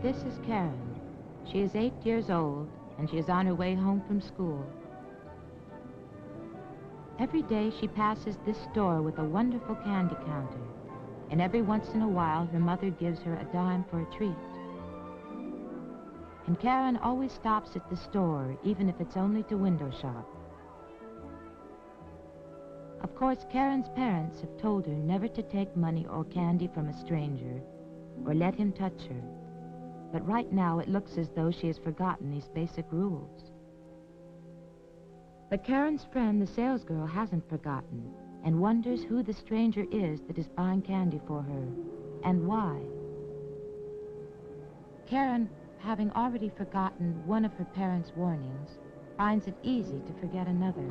This is Karen. She is 8 years old, and she is on her way home from school. Every day she passes this store with a wonderful candy counter, and every once in a while her mother gives her a dime for a treat. And Karen always stops at the store, even if it's only to window shop. Of course, Karen's parents have told her never to take money or candy from a stranger, or let him touch her. But right now it looks as though she has forgotten these basic rules. But Karen's friend, the salesgirl, hasn't forgotten, and wonders who the stranger is that is buying candy for her, and why. Karen, having already forgotten one of her parents' warnings, finds it easy to forget another.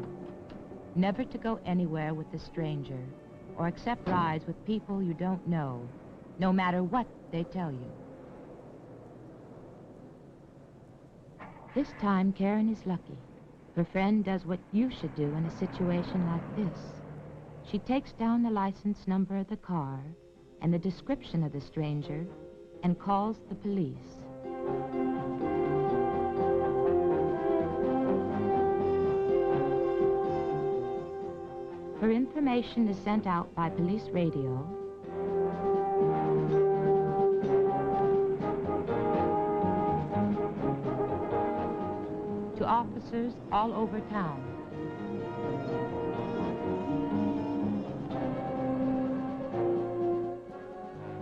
Never to go anywhere with a stranger, or accept rides with people you don't know, no matter what they tell you. This time, Karen is lucky. Her friend does what you should do in a situation like this. She takes down the license number of the car and the description of the stranger and calls the police. Her information is sent out by police radio, to officers all over town.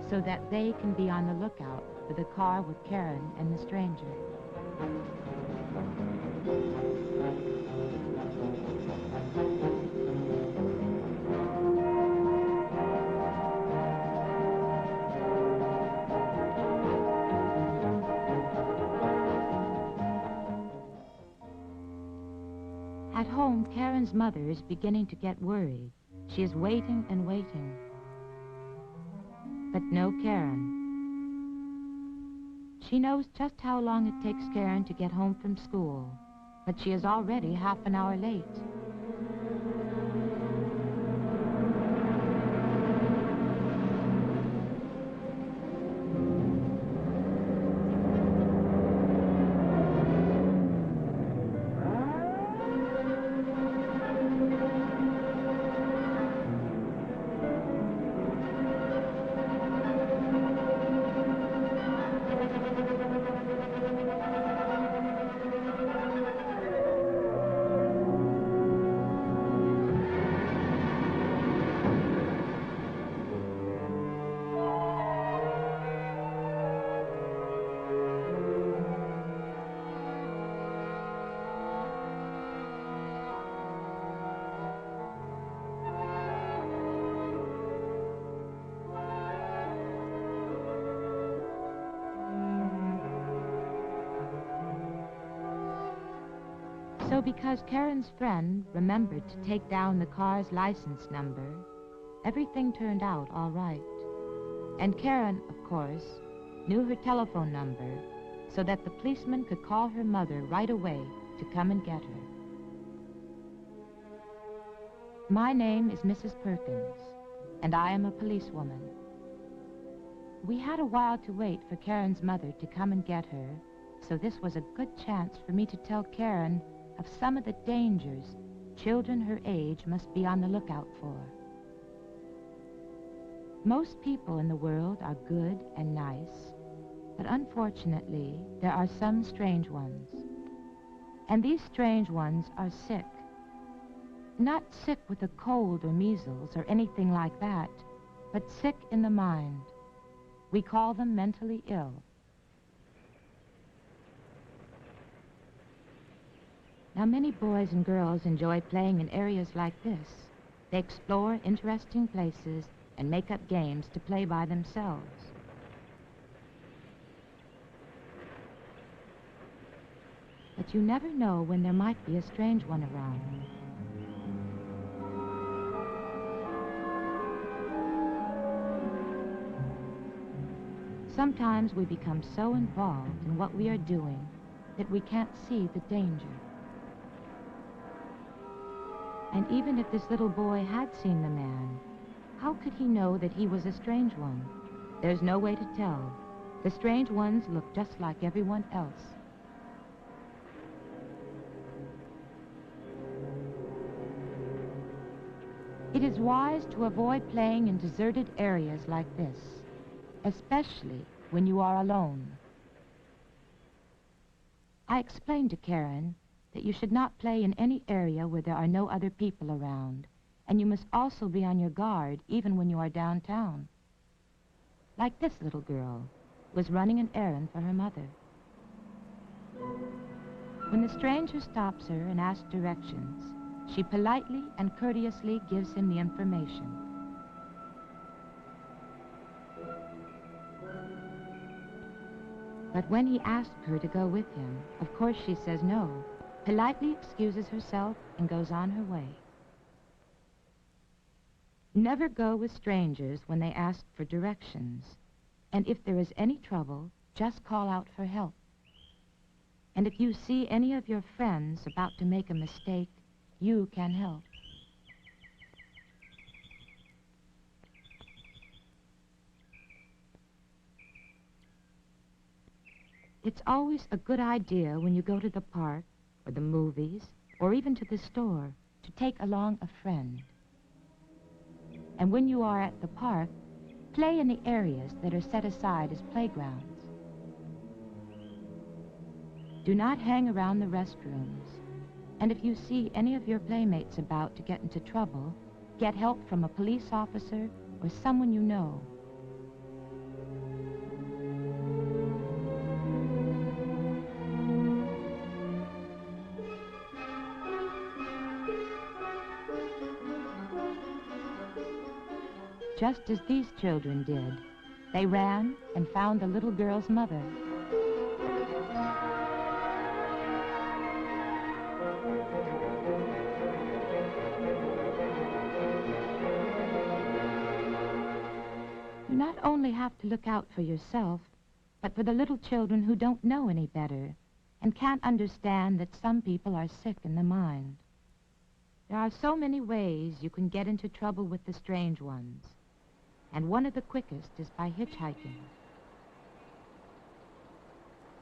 So that they can be on the lookout for the car with Karen and the stranger. At home, Karen's mother is beginning to get worried. She is waiting and waiting. But no Karen. She knows just how long it takes Karen to get home from school, but she is already half an hour late. So because Karen's friend remembered to take down the car's license number, everything turned out all right. And Karen, of course, knew her telephone number so that the policeman could call her mother right away to come and get her. My name is Mrs. Perkins, and I am a policewoman. We had a while to wait for Karen's mother to come and get her, so this was a good chance for me to tell Karen of some of the dangers children her age must be on the lookout for. Most people in the world are good and nice, but unfortunately, there are some strange ones. And these strange ones are sick. Not sick with a cold or measles or anything like that, but sick in the mind. We call them mentally ill. Now, many boys and girls enjoy playing in areas like this. They explore interesting places and make up games to play by themselves. But you never know when there might be a strange one around. Sometimes we become so involved in what we are doing that we can't see the danger. And even if this little boy had seen the man, how could he know that he was a strange one? There's no way to tell. The strange ones look just like everyone else. It is wise to avoid playing in deserted areas like this, especially when you are alone. I explained to Karen that you should not play in any area where there are no other people around, and you must also be on your guard even when you are downtown. Like this little girl was running an errand for her mother. When the stranger stops her and asks directions, she politely and courteously gives him the information. But when he asks her to go with him, of course she says no, politely excuses herself, and goes on her way. Never go with strangers when they ask for directions, and if there is any trouble, just call out for help. And if you see any of your friends about to make a mistake, you can help. It's always a good idea when you go to the park, or the movies, or even to the store, to take along a friend. And when you are at the park, play in the areas that are set aside as playgrounds. Do not hang around the restrooms. And if you see any of your playmates about to get into trouble, get help from a police officer or someone you know. Just as these children did, they ran and found the little girl's mother. You not only have to look out for yourself, but for the little children who don't know any better and can't understand that some people are sick in the mind. There are so many ways you can get into trouble with the strange ones, and one of the quickest is by hitchhiking.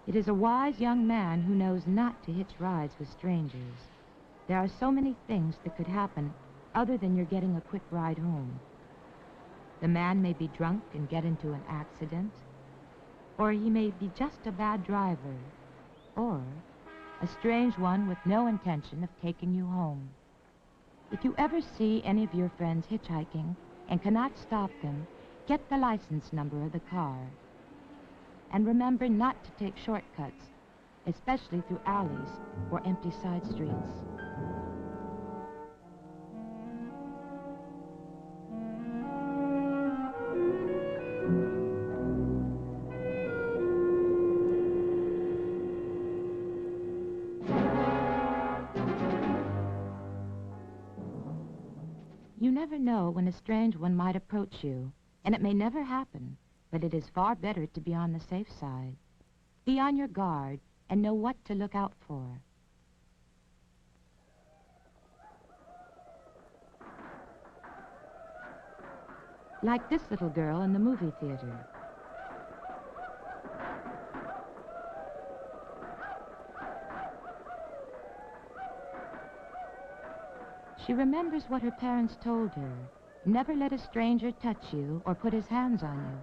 It is a wise young man who knows not to hitch rides with strangers. There are so many things that could happen other than you're getting a quick ride home. The man may be drunk and get into an accident, or he may be just a bad driver, or a strange one with no intention of taking you home. If you ever see any of your friends hitchhiking and cannot stop them, get the license number of the car. And remember not to take shortcuts, especially through alleys or empty side streets. You never know when a strange one might approach you, and it may never happen, but it is far better to be on the safe side. Be on your guard and know what to look out for. Like this little girl in the movie theater. She remembers what her parents told her. Never let a stranger touch you or put his hands on you.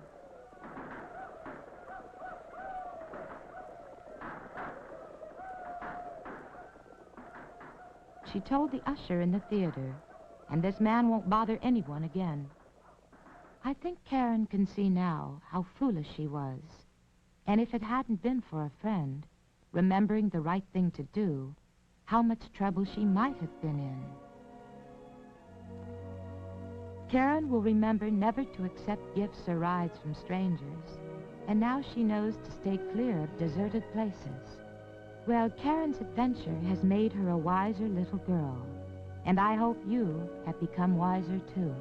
She told the usher in the theater, and this man won't bother anyone again. I think Karen can see now how foolish she was. And if it hadn't been for a friend, remembering the right thing to do, how much trouble she might have been in. Karen will remember never to accept gifts or rides from strangers, and now she knows to stay clear of deserted places. Well, Karen's adventure has made her a wiser little girl, and I hope you have become wiser too.